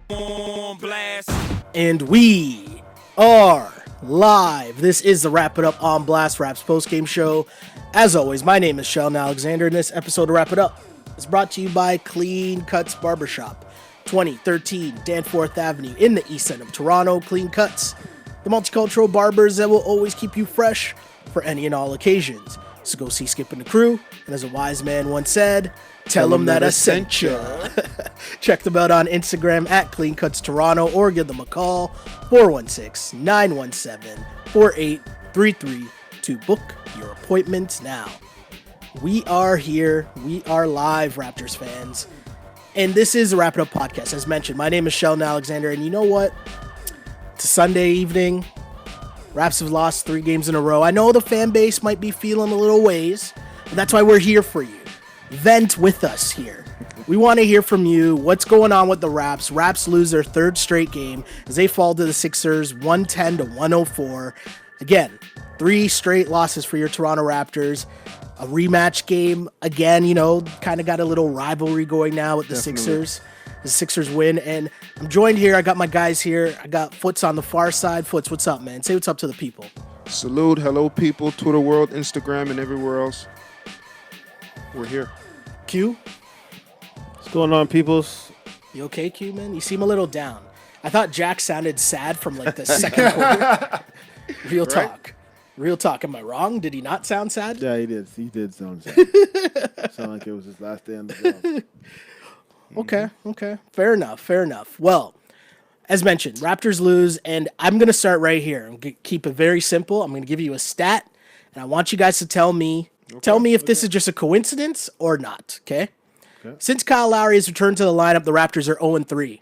On blast. And we are live. This is the Wrap It Up on Blast Raps postgame show. As always, my name is Sheldon Alexander, and this episode of Wrap It Up is brought to you by Clean Cuts Barbershop, 2013 Danforth Avenue in the east end of Toronto. Clean Cuts, the multicultural barbers that will always keep you fresh for any and all occasions. So go see Skip and the crew, and as a wise man once said, tell them that I sent ya. Check them out on Instagram at Clean Cuts Toronto or give them a call, 416-917-4833 to book your appointments now. We are here. We are live, Raptors fans. And this is the Wrap It Up podcast. As mentioned, my name is Sheldon Alexander, and you know what? It's a Sunday evening. Raps have lost 3 games in a row. I know the fan base might be feeling a little ways, and that's why we're here for you. Vent with us here. We want to hear from you. What's going on with the Raps? Raps lose their 3rd straight game as they fall to the Sixers 110-104. Again, 3 straight losses for your Toronto Raptors. A rematch game. Again, kind of got a little rivalry going now with the Sixers. The Sixers win, and I'm joined here. I got my guys here. I got Foots on the far side. Foots, what's up, man? Say what's up to the people. Salute, hello people, Twitter world, Instagram, and everywhere else. We're here. Q? What's going on, peoples? You okay, Q, man? You seem a little down. I thought Jack sounded sad from like the second quarter. Real talk. Real talk. Am I wrong? Did he not sound sad? Yeah, he did. He did sound sad. Sound like it was his last day on the job. Okay. Fair enough. Well, as mentioned, Raptors lose, and I'm going to start right here. I'm going to keep it very simple. I'm going to give you a stat, and I want you guys to tell me if this is just a coincidence or not, okay? Since Kyle Lowry has returned to the lineup, the Raptors are 0-3.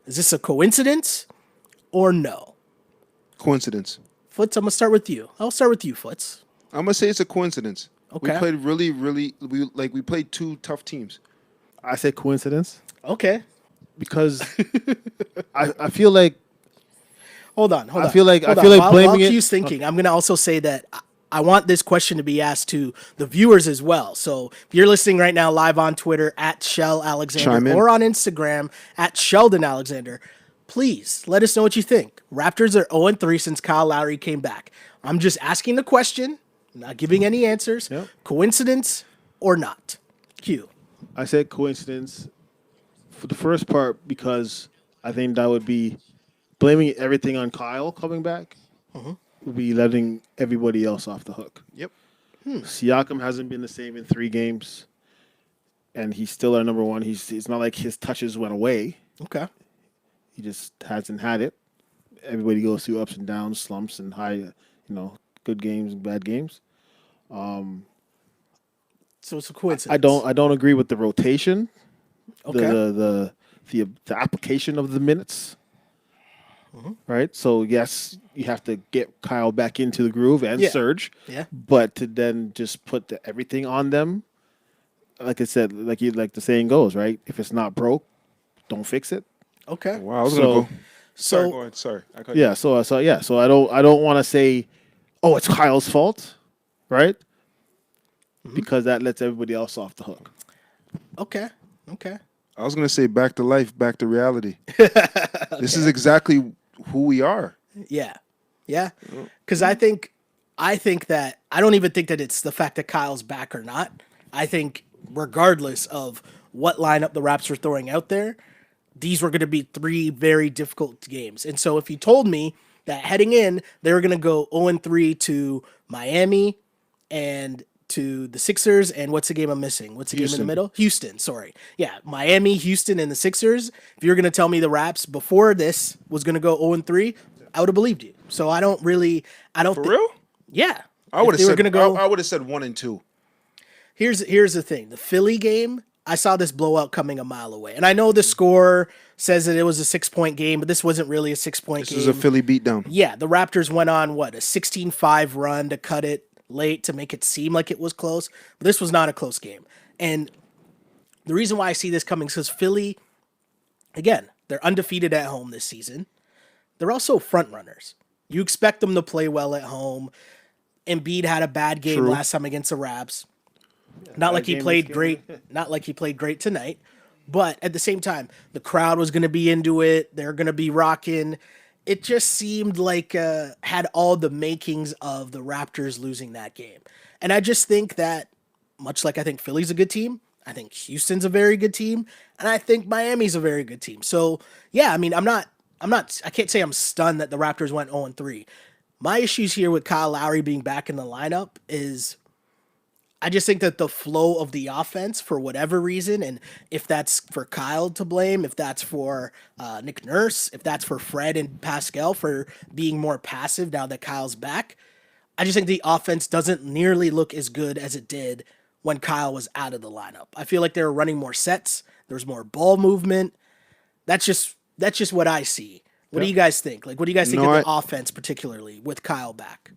Is this a coincidence or no? Coincidence. Foots, I'm going to start with you. I'll start with you, Foots. I'm gonna say it's a coincidence. Okay. We played we played 2 tough teams. I say coincidence Okay. because I feel like Hold on. I feel like While blaming it. Q's thinking, I'm going to also say that I want this question to be asked to the viewers as well. So if you're listening right now live on Twitter at Shell Chime Alexander in. or on Instagram at Sheldon Alexander, please let us know what you think. Raptors are 0-3 since Kyle Lowry came back. I'm just asking the question, not giving any answers. Yep. Coincidence or not? Q. I said coincidence for the first part because I think that would be blaming everything on Kyle coming back. Would be letting everybody else off the hook. Yep. Siakam hasn't been the same in 3 games, and he's still our number one. It's not like his touches went away. Okay. He just hasn't had it. Everybody goes through ups and downs, slumps and high, good games and bad games. So it's a coincidence. I don't agree with the rotation. Okay. The application of the minutes. Right? So yes, you have to get Kyle back into the groove and Serge. Yeah. But to then just put everything on them, like I said, like the saying goes, right? If it's not broke, don't fix it. Okay. Wow, I was gonna go. So Go ahead. Sorry. I cut Yeah, so I don't want to say, oh, it's Kyle's fault, right? Because that lets everybody else off the hook. Okay. I was gonna say back to life, back to reality. This is exactly who we are. Yeah. Because I think that I don't even think that it's the fact that Kyle's back or not. I think regardless of what lineup the Raps were throwing out there, these were going to be 3 very difficult games. And so if you told me that heading in, they were going to go 0-3 to Miami and to the Sixers, and what's the game I'm missing? What's the game in the middle? Houston, sorry. Yeah, Miami, Houston, and the Sixers. If you're going to tell me the Raps before this was going to go 0-3, I would have believed you. So I don't. For real? Yeah. I would have said. Gonna go, I would have said 1 and 2. Here's the thing. The Philly game, I saw this blowout coming a mile away. And I know the score says that it was a 6-point game, but this wasn't really a 6-point game. This is a Philly beatdown. Yeah, the Raptors went on, a 16-5 run to cut it late to make it seem like it was close. But this was not a close game. And the reason why I see this coming is because Philly, again, they're undefeated at home this season. They're also front runners. You expect them to play well at home. Embiid had a bad game last time against the Raps. Not like he played great. Not like he played great tonight. But at the same time, the crowd was going to be into it. They're going to be rocking. It just seemed like had all the makings of the Raptors losing that game. And I just think that, much like I think Philly's a good team, I think Houston's a very good team, and I think Miami's a very good team. So yeah, I mean, I can't say I'm stunned that the Raptors went 0-3. My issues here with Kyle Lowry being back in the lineup is I just think that the flow of the offense, for whatever reason, and if that's for Kyle to blame, if that's for Nick Nurse, if that's for Fred and Pascal for being more passive now that Kyle's back, I just think the offense doesn't nearly look as good as it did when Kyle was out of the lineup. I feel like they were running more sets. There's more ball movement. That's just what I see. What do you guys think? Like, what do you guys think of the offense, particularly with Kyle back?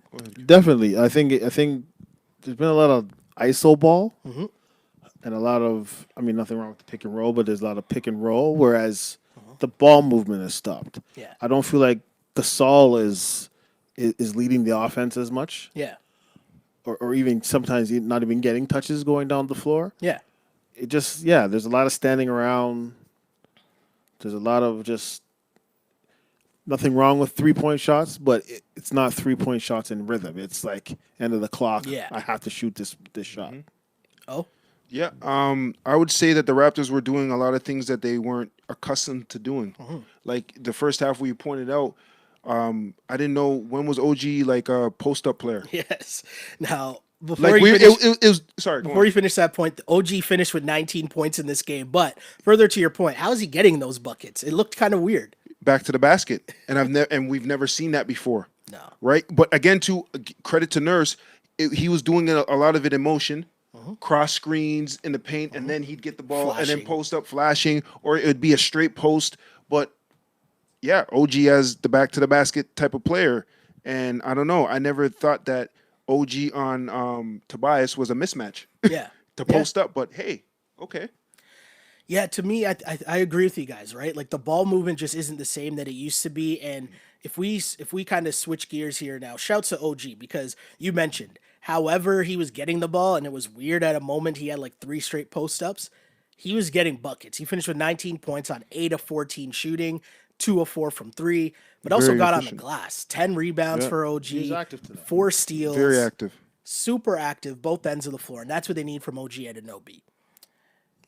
Definitely, I think there's been a lot of ISO ball and a lot of, I mean, nothing wrong with the pick and roll, but there's a lot of pick and roll, whereas the ball movement is stopped. Yeah. I don't feel like Gasol is leading the offense as much. Yeah. Or even sometimes not even getting touches going down the floor. Yeah. It just, there's a lot of standing around. There's a lot of just nothing wrong with 3-point shots, but it's not 3-point shots in rhythm. It's like end of the clock. Yeah. I have to shoot this shot. Oh, Yeah, I would say that the Raptors were doing a lot of things that they weren't accustomed to doing. Like the first half, we pointed out. I didn't know when was OG like a post up player. yes. Now, before Like you finish, it was sorry. Go before on. you finish that point, the OG finished with 19 points in this game. But further to your point, how is he getting those buckets? It looked kind of weird. Back to the basket, and we've never seen that before. No. Right, but again, to credit to Nurse, he was doing a lot of it in motion. Cross screens in the paint, and then he'd get the ball and then post up flashing, or it would be a straight post. But yeah, OG as the back to the basket type of player. And I don't know, I never thought that OG on Tobias was a mismatch Yeah. to post up, but hey, okay. Yeah, to me, I agree with you guys, right? Like the ball movement just isn't the same that it used to be. And if we kind of switch gears here now, shouts to OG because you mentioned, however he was getting the ball, and it was weird at a moment he had like 3 straight post ups. He was getting buckets. He finished with 19 points on 8 of 14 shooting, 2 of 4 from 3, but also Very got efficient. on the glass. 10 rebounds for OG, He was active tonight. 4 steals, Very active. super active, both ends of the floor, and that's what they need from OG Anunoby.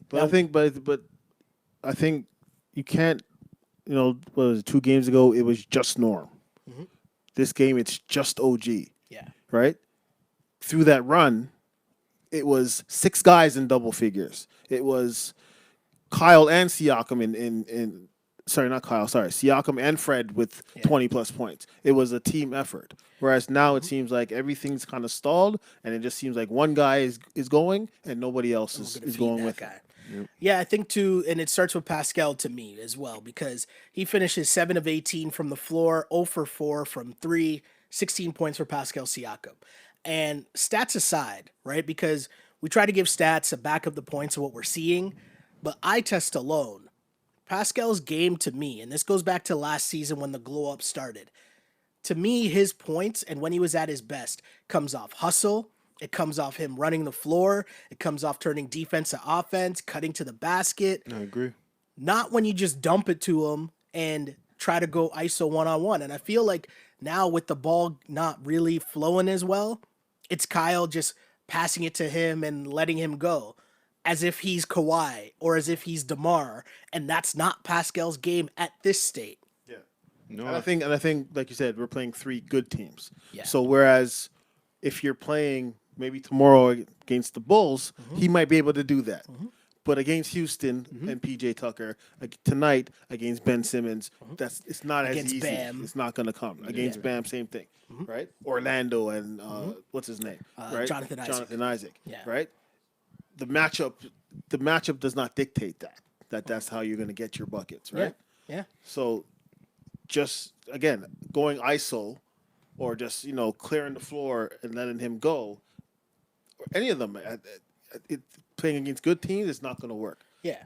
But I think, but I think you can't. You know, what was it, 2 games ago? It was just Norm. This game, it's just OG. Yeah. Right. Through that run, it was 6 guys in double figures. It was Kyle and Siakam in sorry, not Kyle. Sorry, Siakam and Fred with 20 plus points. It was a team effort. Whereas now it seems like everything's kind of stalled, and it just seems like one guy is going and nobody else is going with guy. it. Yeah, I think too, and it starts with Pascal to me as well because he finishes 7 of 18 from the floor, 0 for 4 from 3, 16 points for Pascal Siakam. And stats aside, right? Because we try to give stats to back up the points of what we're seeing, but eye test alone, Pascal's game to me, and this goes back to last season when the glow up started. To me, his points and when he was at his best comes off hustle. It comes off him running the floor. It comes off turning defense to offense, cutting to the basket. I agree. Not when you just dump it to him and try to go ISO one-on-one. And I feel like now with the ball not really flowing as well, it's Kyle just passing it to him and letting him go as if he's Kawhi or as if he's DeMar. And that's not Pascal's game at this state. No, And I think, like you said, we're playing 3 good teams. Yeah. So whereas if you're playing maybe tomorrow against the Bulls, he might be able to do that. But against Houston and PJ Tucker, tonight against Ben Simmons, it's not Against as easy. Bam. It's not going to come. Against Bam, same thing, right? Orlando and what's his name? Right? Jonathan Isaac. Jonathan Isaac. Yeah. Right. The matchup does not dictate that. That's how you're going to get your buckets, right? Yeah. So, just again going ISO, or just clearing the floor and letting him go, or any of them, playing against good teams is not going to work. Yeah.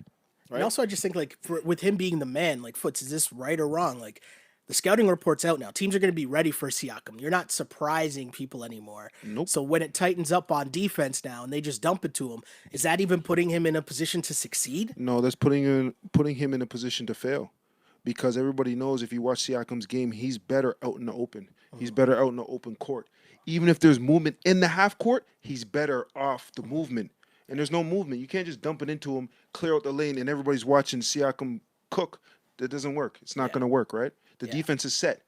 Right? And also, I just think, like, with him being the man, like, Foots, is this right or wrong? Like, The scouting report's out now. Teams are going to be ready for Siakam. You're not surprising people anymore. Nope. So when it tightens up on defense now and they just dump it to him, is that even putting him in a position to succeed? No, that's putting him in a position to fail, because everybody knows if you watch Siakam's game, he's better out in the open. He's better out in the open court. Even if there's movement in the half court, he's better off the movement. And there's no movement. You can't just dump it into him, clear out the lane, and everybody's watching Siakam cook. That doesn't work. It's not going to work, right? The defense is set.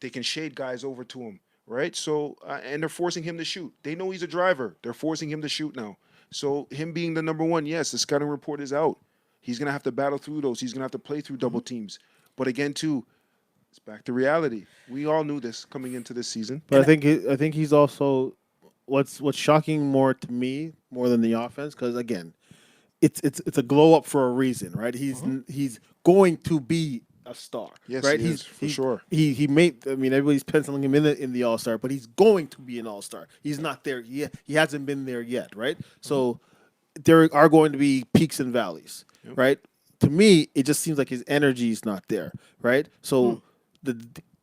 They can shade guys over to him, right? So, and they're forcing him to shoot. They know he's a driver. They're forcing him to shoot now. So, him being the number one, yes, the scouting report is out. He's going to have to battle through those. He's going to have to play through double teams. But again, too, it's back to reality. We all knew this coming into this season. But I think he's also what's shocking more to me more than the offense, because again, it's a glow up for a reason, right? He's going to be a star, Yes, right? he is, for sure. He made. I mean, everybody's penciling him in the All-Star, but he's going to be an All-Star. He's not there yet. He hasn't been there yet, right? So there are going to be peaks and valleys, right? To me, it just seems like his energy is not there, right? So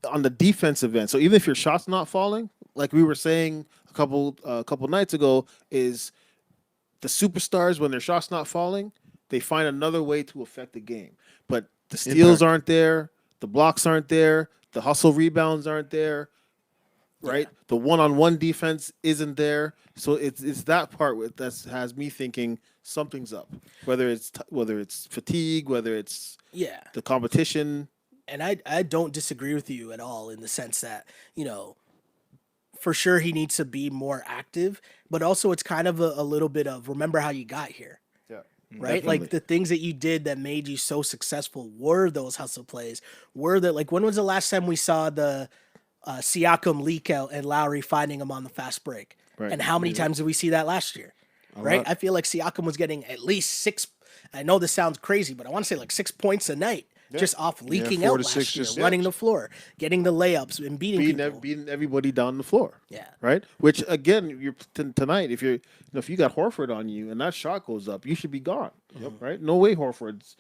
on the defensive end, so even if your shot's not falling, like we were saying a couple nights ago, is the superstars, when their shot's not falling, they find another way to affect the game. But the steals aren't there, the blocks aren't there, the hustle rebounds aren't there, right? Yeah. The one-on-one defense isn't there. So it's that part that has me thinking something's up. Whether it's fatigue, whether it's the competition. And I don't disagree with you at all in the sense that, for sure he needs to be more active, but also it's kind of a little bit of remember how you got here. Yeah. Right? Definitely. Like the things that you did that made you so successful were those hustle plays. Were that, like, when was the last time we saw the Siakam leak out and Lowry finding him on the fast break? Right. And how many times did we see that last year? Right? I feel like Siakam was getting at least 6. I know this sounds crazy, but I want to say like 6 points a night. Just off leaking 4 out to 6, last year, just running the floor, getting the layups, and beating everybody down the floor. Yeah. Right. Which again, you're tonight. If you got Horford on you and that shot goes up, you should be gone. Yep. Right. No way. Horford's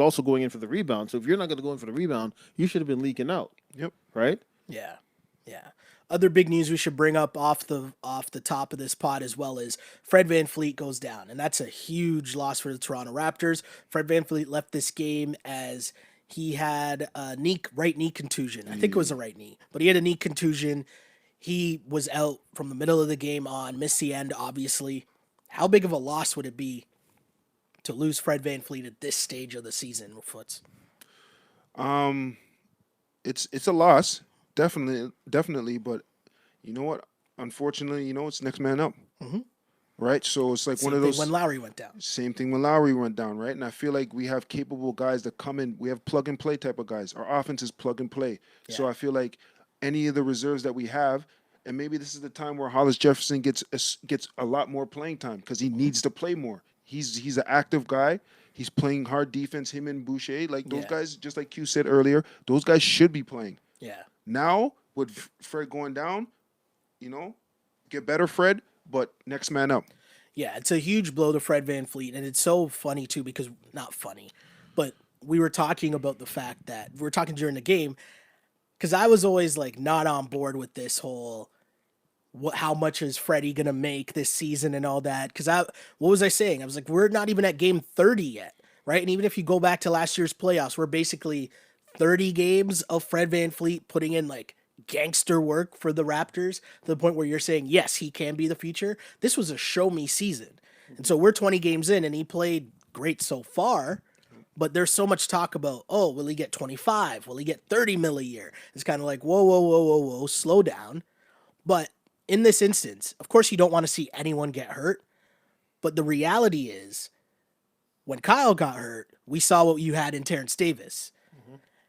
also going in for the rebound. So if you're not going to go in for the rebound, you should have been leaking out. Yep. Right. Yeah. Yeah. Other big news we should bring up off the top of this pod as well is Fred VanVleet goes down, and that's a huge loss for the Toronto Raptors. Fred VanVleet left this game as he had a right knee contusion. I think it was a right knee, but he had a knee contusion. He was out from the middle of the game on, missed the end, obviously. How big of a loss would it be to lose Fred VanVleet at this stage of the season, Foots? It's a loss. Definitely, but you know what? Unfortunately, it's next man up, right? So it's like Same one of those. thing when Lowry went down. Same thing when Lowry went down, right? And I feel like we have capable guys that come in. We have plug and play type of guys. Our offense is plug and play. Yeah. So I feel like any of the reserves that we have, and maybe this is the time where Hollis Jefferson gets a lot more playing time because he needs to play more. He's an active guy. He's playing hard defense. Him and Boucher, like those guys, just like Q said earlier, those guys should be playing. Yeah. Now, with Fred going down, get better, Fred, but next man up. Yeah, it's a huge blow to Fred VanVleet, and it's so funny, too, because, not funny, but we were talking about the fact that, we were talking during the game, because I was always, like, not on board with this whole, how much is Freddie going to make this season and all that, because what was I saying? I was like, we're not even at game 30 yet, right? And even if you go back to last year's playoffs, we're basically 30 games of Fred VanVleet putting in like gangster work for the Raptors to the point where you're saying, yes, he can be the future. This was a show me season. And so we're 20 games in and he played great so far, but there's so much talk about, will he get 25? Will he get 30 mil a year? It's kind of like, whoa, slow down. But in this instance, of course you don't want to see anyone get hurt, but the reality is when Kyle got hurt, we saw what you had in Terrence Davis.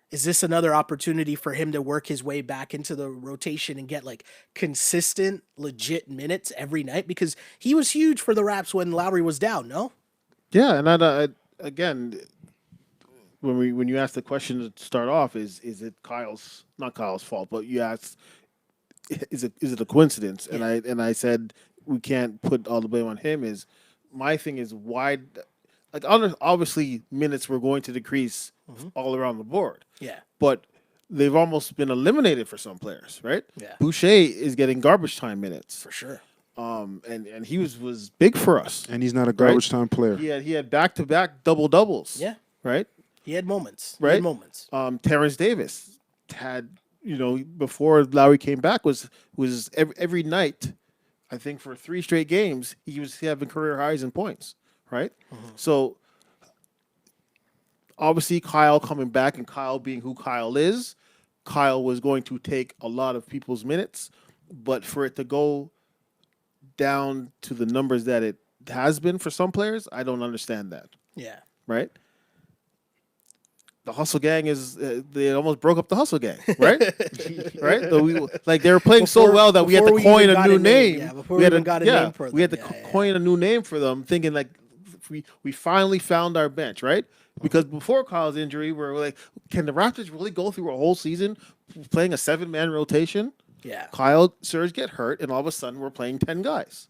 Is this another opportunity for him to work his way back into the rotation and get like consistent, legit minutes every night? Because he was huge for the Raps when Lowry was down, no? Yeah, and I again, when you ask the question to start off, is it not Kyle's fault, but you asked, is it a coincidence? Yeah. And I said we can't put all the blame on him. My thing is why, like obviously minutes were going to decrease all around the board. Yeah. But they've almost been eliminated for some players, right? Yeah. Boucher is getting garbage time minutes. For sure. And he was big for us. And he's not a garbage time player. He had back-to-back double-doubles. Yeah. Right? He had moments. Right? He had moments. Terrence Davis had, before Lowry came back, was every night, I think for 3 straight games, he was having career highs in points, right? So, obviously, Kyle coming back and Kyle being who Kyle is, Kyle was going to take a lot of people's minutes, but for it to go down to the numbers that it has been for some players, I don't understand that. Yeah. Right? The Hustle Gang is they almost broke up the Hustle Gang, right? Right? So they were playing so well that we had to coin a new name. Yeah, before we even got a name for them. We had to coin a new name for them, thinking like we finally found our bench, right? Because before Kyle's injury, we were like, can the Raptors really go through a whole season playing a 7-man rotation? Yeah. Kyle, Serge get hurt, and all of a sudden we're playing 10 guys.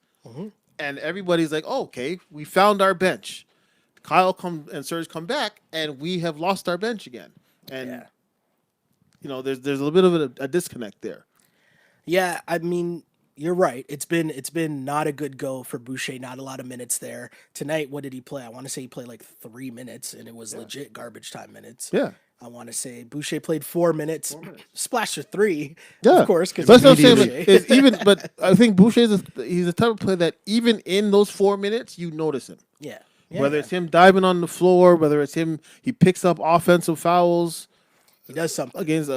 And everybody's like, oh, okay, we found our bench. Kyle and Serge come back, and we have lost our bench again. And, there's a little bit of a disconnect there. Yeah, I mean, you're right. It's been not a good go for Boucher. Not a lot of minutes there tonight. What did he play? I want to say he played like 3 minutes, and it was legit garbage time minutes. Yeah, I want to say Boucher played 4 minutes. Splashed a 3, yeah, of course. That's what I'm saying. But I think Boucher he's the type of player that even in those 4 minutes, you notice him. Yeah. Whether it's him diving on the floor, whether it's him, he picks up offensive fouls. He does something against.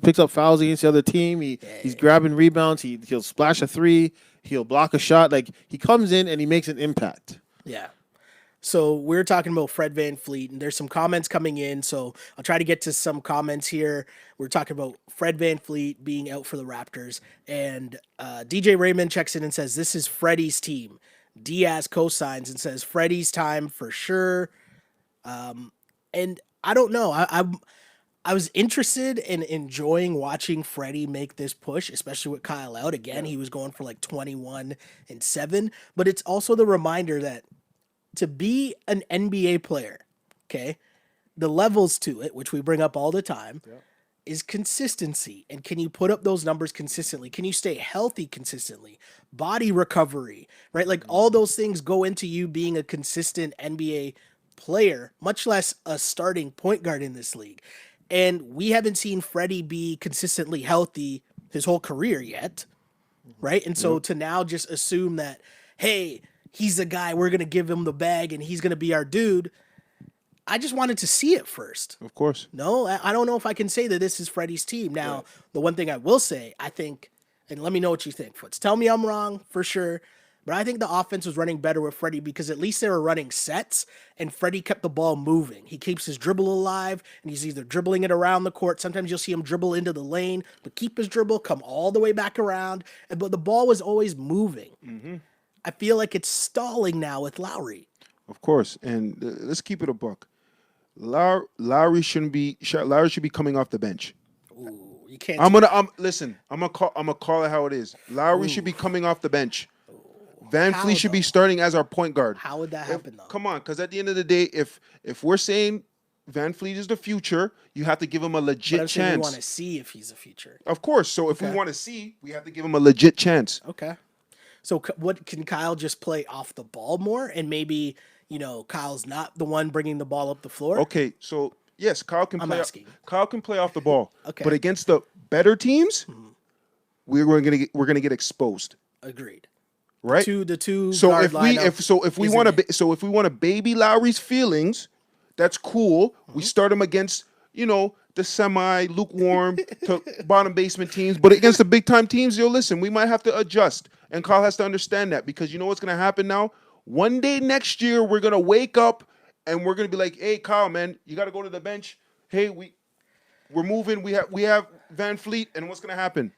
Picks up fouls against the other team. He's grabbing rebounds. He'll splash a 3. He'll block a shot. Like he comes in and he makes an impact. Yeah. So we're talking about Fred VanVleet, and there's some comments coming in. So I'll try to get to some comments here. We're talking about Fred VanVleet being out for the Raptors, and DJ Raymond checks in and says this is Freddie's team. Diaz co-signs and says Freddie's time for sure. And I don't know. I was interested in enjoying watching Freddie make this push, especially with Kyle out. Again, he was going for like 21 and 7. But it's also the reminder that to be an NBA player, okay, the levels to it, which we bring up all the time, is consistency. And can you put up those numbers consistently? Can you stay healthy consistently? Body recovery, right? Like all those things go into you being a consistent NBA player, much less a starting point guard in this league. And we haven't seen Freddie be consistently healthy his whole career yet, right? And so to now just assume that, hey, he's the guy, we're going to give him the bag and he's going to be our dude, I just wanted to see it first. Of course. No, I don't know if I can say that this is Freddie's team. Now, the one thing I will say, I think, and let me know what you think, Foots. Tell me I'm wrong for sure, but I think the offense was running better with Freddie because at least they were running sets, and Freddie kept the ball moving. He keeps his dribble alive, and he's either dribbling it around the court. Sometimes you'll see him dribble into the lane, but keep his dribble, come all the way back around. But the ball was always moving. I feel like it's stalling now with Lowry. Of course, and let's keep it a buck. Lowry should be coming off the bench. Ooh, you can't. Listen. I'm gonna call it how it is. Lowry should be coming off the bench. How, VanVleet should be starting as our point guard. How would that happen, though? Come on, because at the end of the day, if we're saying VanVleet is the future, you have to give him a legit chance. We want to see if he's a future. Of course. So if we want to see, we have to give him a legit chance. Okay. So what can Kyle just play off the ball more, and maybe Kyle's not the one bringing the ball up the floor? Okay, so yes, Kyle can I'm play. asking. Kyle can play off the ball. Okay. But against the better teams, we're gonna get exposed. Agreed. Right. The two. So guard if we want to baby Lowry's feelings, that's cool. We start him against the semi lukewarm to bottom basement teams, but against the big time teams, listen, we might have to adjust, and Kyle has to understand that because you know what's gonna happen now. One day next year, we're gonna wake up and we're gonna be like, "Hey, Kyle, man, you got to go to the bench. Hey, we're moving. We have VanVleet, and what's gonna happen?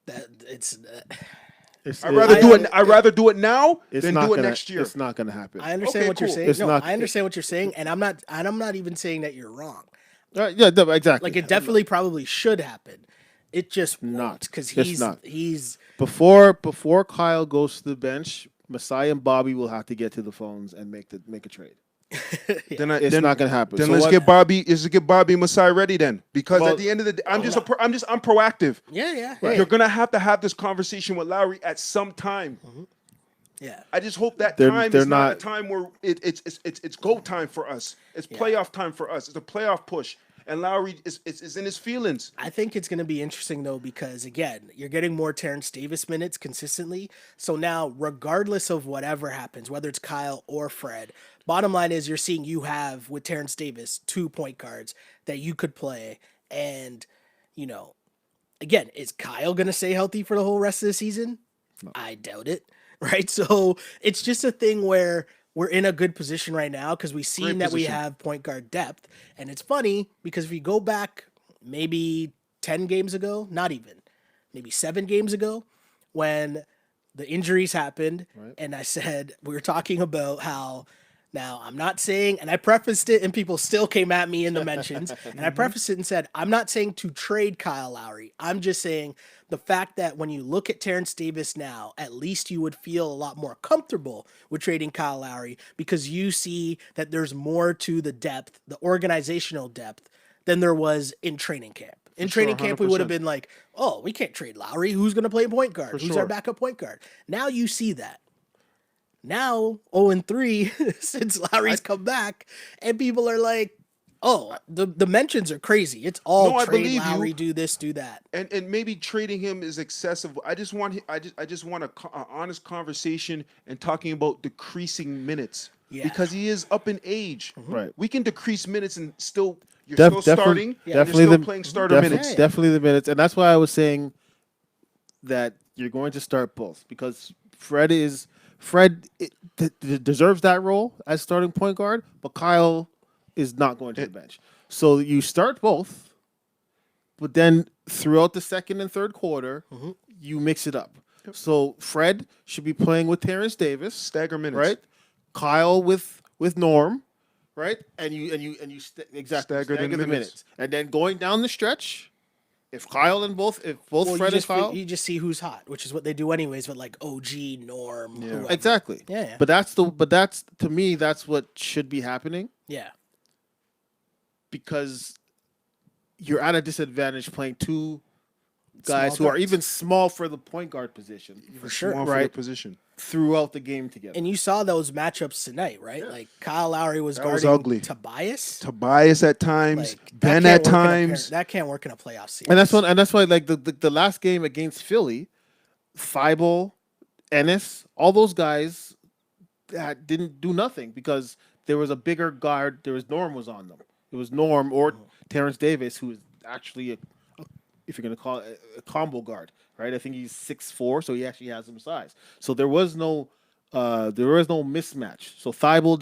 I'd rather do it now than do it next year. It's not gonna happen. I understand what you're saying. I understand what you're saying, and I'm not even saying that you're wrong. Yeah, exactly. Like it definitely probably should happen. It just won't because he's before Kyle goes to the bench. Masai and Bobby will have to get to the phones and make a trade. It's not going to happen. Then So let's what- get Bobby. Let's get Bobby Masai ready then, because Well, at the end of the day, I'm proactive. Yeah. You're gonna have to have this conversation with Lowry at some time. Yeah. I just hope that They're time is not a not- time where it's go time for us. It's playoff time for us. It's a playoff push, and Lowry is in his feelings. I think it's going to be interesting, though, because, again, you're getting more Terrence Davis minutes consistently. So now, regardless of whatever happens, whether it's Kyle or Fred, bottom line is you're seeing you have, with Terrence Davis, 2 point guards that you could play. And, again, is Kyle going to stay healthy for the whole rest of the season? No. I doubt it, right? So it's just a thing where we're in a good position right now because we've seen that we have point guard depth. And it's funny because if you go back maybe 10 games ago, not even, maybe 7 games ago, when the injuries happened, and I said, we were talking about how, now I'm not saying, and I prefaced it and people still came at me in the mentions, and I prefaced it and said, I'm not saying to trade Kyle Lowry. I'm just saying the fact that when you look at Terrence Davis now, at least you would feel a lot more comfortable with trading Kyle Lowry because you see that there's more to the depth, the organizational depth, than there was in training camp. In training camp, we would have been like, oh, we can't trade Lowry. Who's going to play point guard? Who's our backup point guard? Now you see that. Now 0-3 since Lowry's come back, and people are like, oh, the mentions are crazy. It's all trade Lowry, do this, do that. And maybe trading him is excessive. I just want an honest conversation and talking about decreasing minutes. Yeah. Because he is up in age. Right. We can decrease minutes and still still starting. Definitely you're still playing starter minutes. Definitely the minutes. And that's why I was saying that you're going to start both because Fred deserves that role as starting point guard, but Kyle is not going to the bench. So you start both, but then throughout the second and third quarter, you mix it up. So Fred should be playing with Terrence Davis, stagger minutes, right? Kyle with Norm, right? And you stagger the minutes, and then going down the stretch. If Kyle and both Fred and Kyle, you just see who's hot, which is what they do anyways with like OG, Norm, whoever. Exactly. Yeah. But that's to me that's what should be happening. Yeah. Because you're at a disadvantage playing 2 guys who are even small for the point guard position. For sure. Small for the position. Throughout the game together. And you saw those matchups tonight, right? Yeah. Like Kyle Lowry was guarding ugly. Tobias. Tobias at times, like, Ben at times. That can't work in a playoff series. And that's why like the last game against Philly, Thibault, Ennis, all those guys that didn't do nothing because there was a bigger guard. Norm was on them. It was Norm or Terrence Davis, who is actually if you're going to call it a combo guard, right? I think he's 6'4", so he actually has some size. So there was no mismatch. So Thibault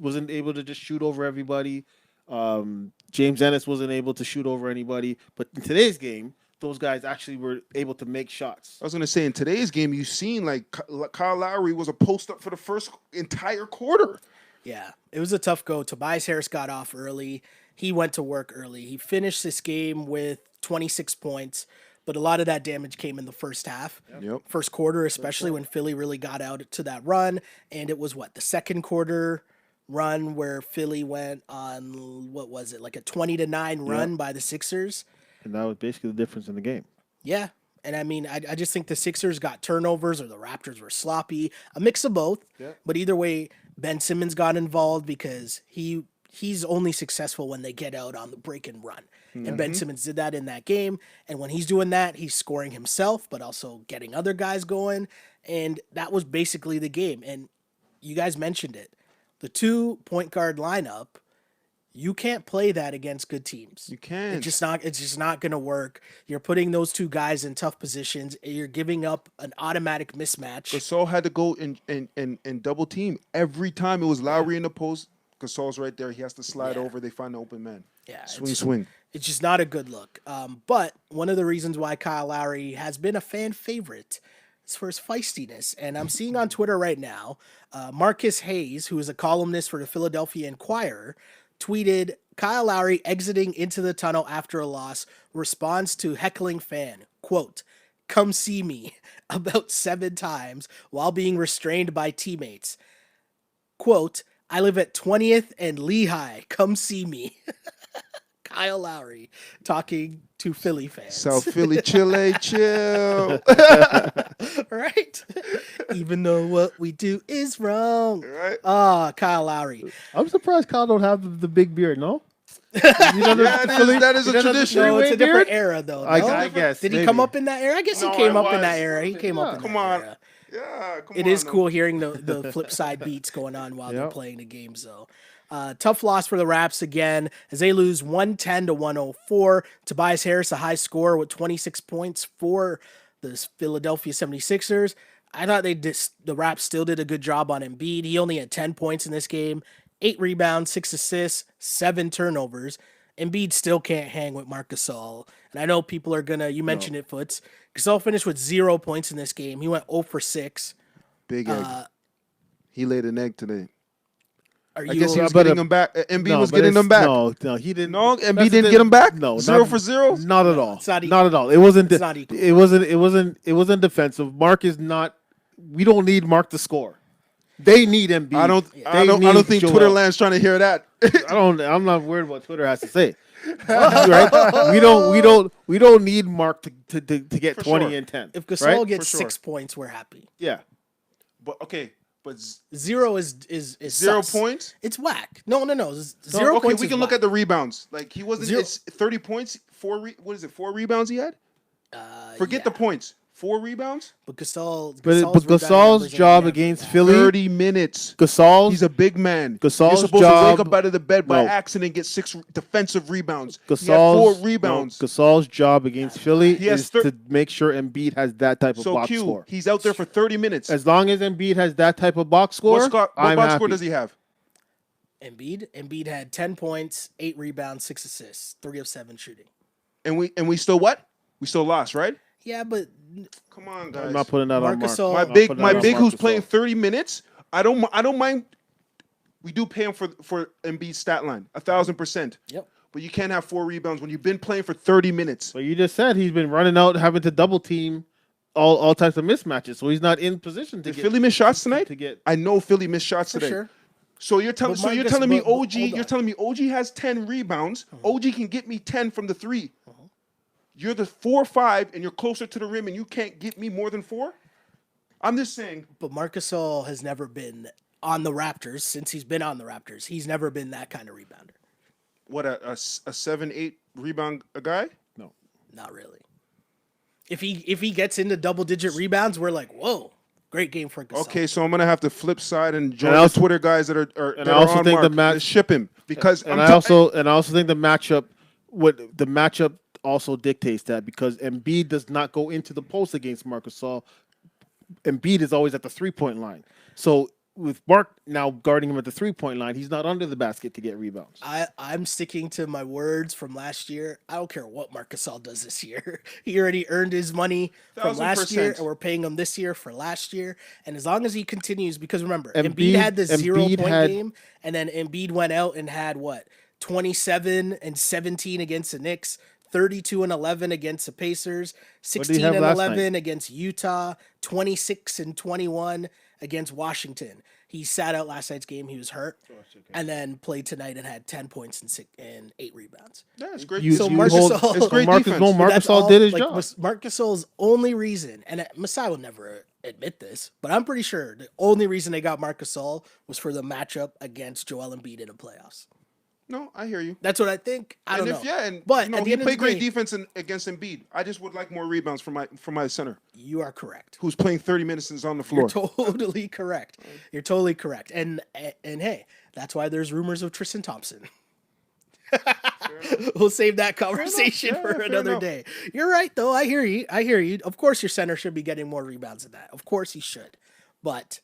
wasn't able to just shoot over everybody. James Ennis wasn't able to shoot over anybody. But in today's game, those guys actually were able to make shots. I was going to say, in today's game, you've seen like Kyle Lowry was a post up for the first entire quarter. Yeah, it was a tough go. Tobias Harris got off early. He went to work early. He finished this game with 26 points, but a lot of that damage came in the first half. Yep. First quarter, especially when Philly really got out to that run. And it was the second quarter run where Philly went on, what was it, like a 20-9 run by the Sixers. And that was basically the difference in the game. Yeah. And I mean, I just think the Sixers got turnovers or the Raptors were sloppy. A mix of both. Yeah. But either way, Ben Simmons got involved because he's only successful when they get out on the break and run. And Ben Simmons did that in that game. And when he's doing that, he's scoring himself, but also getting other guys going. And that was basically the game. And you guys mentioned it. The 2 point guard lineup, you can't play that against good teams. You can't. It's just not going to work. You're putting those 2 guys in tough positions. You're giving up an automatic mismatch. Gasol had to go in double team. Every time it was Lowry in the post, Gasol's right there. He has to slide over. They find the open man. Yeah, swing. It's just not a good look. But one of the reasons why Kyle Lowry has been a fan favorite is for his feistiness. And I'm seeing on Twitter right now, Marcus Hayes, who is a columnist for the Philadelphia Inquirer, tweeted, Kyle Lowry exiting into the tunnel after a loss responds to heckling fan, quote, "Come see me," about 7 times while being restrained by teammates. Quote, I live at 20th and Lehigh. Come see me. Kyle Lowry talking to Philly fans. South Philly, Chile, chill. Right? Even though what we do is wrong. Right? Kyle Lowry. I'm surprised Kyle don't have the big beard. No. That is a tradition. No, it's a different era, though. No? I guess. Did he come up in that era? I guess he came up in that era. He came up in Come that on. era. Yeah, come on. It is cool hearing the flip side beats going on while they're playing the games, though. Tough loss for the Raps again as they lose 110 to 104. Tobias Harris, a high score with 26 points for the Philadelphia 76ers. I thought the Raps still did a good job on Embiid. He only had 10 points in this game, 8 rebounds, 6 assists, 7 turnovers. Embiid still can't hang with Marc Gasol. And I know people are going to, you mentioned it, Foots. Gasol finished with 0 points in this game. He went 0 for 6. Big egg. He laid an egg today. I guess he was getting them back. Embiid was getting them back. No, he didn't. No, Embiid didn't get them back. No, 0 for 0. Not at all. It's not not at all. It wasn't. It's not equal. It wasn't defensive. Mark is not. We don't need Mark to score. They need Embiid. I don't think Twitter land's trying to hear that. I'm not worried what Twitter has to say. Right? We don't need Mark to get For 20 sure. and 10. If Gasol right? gets For 6 points, we're happy. Yeah. But okay, but 0 is 0 sus. points. It's whack. No. 0 Okay, points. we is can look whack. at the rebounds. Like he wasn't. Zero. It's 30 points. 4 rebounds he had. Forget the points. 4 rebounds. But Gasol's Gasol's job against Philly. 30 minutes. Gasol's He's a big man. Gasol's You're supposed job- to wake up out of the bed by No. accident and get 6 defensive rebounds. He had Gasol's 4 rebounds. Gasol's job against Philly He has is to make sure Embiid has that type of So box Q, score. he's out there for 30 minutes. As long as Embiid has that type of box score, What box I'm score happy. does he have? Embiid had 10 points, 8 rebounds, 6 assists, 3 of 7 shooting. And we still what? We still lost, right? Yeah, but Come on, guys. I'm not putting that on Marc Gasol- Mark. My big who's playing 30 minutes. I don't mind. We do pay him for Embiid's stat line, 1,000%. Yep. But you can't have 4 rebounds when you've been playing for 30 minutes. But you just said he's been running out, having to double team all types of mismatches, so he's not in position to Did Philly miss shots tonight? to get. I know Philly missed shots for today. sure. So you're telling But Marcus- me but OG. hold You're on. telling me OG has 10 rebounds. OG can get me 10 from the 3. You're the 4-5, and you're closer to the rim, and you can't get me more than 4. I'm just saying. But Marc Gasol has never been on the Raptors since he's been on the Raptors. He's never been that kind of rebounder. What a 7-8 rebound a guy? No. Not really. If he gets into double-digit rebounds, we're like, whoa, great game for Gasol. Okay, so I'm gonna have to flip side and join And I the also- Twitter guys that are and that I also are on think the Mark to ship him because I also think the matchup also dictates that because Embiid does not go into the post against Marc Gasol. Embiid is always at the 3-point line. So with Mark now guarding him at the 3-point line, he's not under the basket to get rebounds. I'm sticking to my words from last year. I don't care what Marc Gasol does this year. He already earned his money from last year, 1,000%. and we're paying him this year for last year. And as long as he continues, because remember, Embiid Embiid had the 0-point had- game, and then Embiid went out and had 27 and 17 against the Knicks, 32 and 11 against the Pacers, What did he 16 have and last 11 against Utah, 26 and 21 against Washington. He sat out last night's game. He was hurt, and then played tonight and had 10 points and 8 rebounds. yeah, it's great. So Marc Gasol- it's great Marcus, defense. no, Marc That's Gasol all- did his like, job. Marc Gasol's only reason, and Masai will never admit this, but I'm pretty sure the only reason they got Marc Gasol was for the matchup against Joel Embiid in the playoffs. No, I hear you. That's what I think. I don't know. But at the he end of played the great day, defense against Embiid. I just would like more rebounds from my center, you are correct. who's playing 30 minutes and is on the floor. You're totally correct. You're totally correct. And hey, that's why there's rumors of Tristan Thompson. We'll save that conversation Yeah, for fair another enough. day. You're right, though. I hear you. I hear you. Of course, your center should be getting more rebounds than that. Of course, he should. But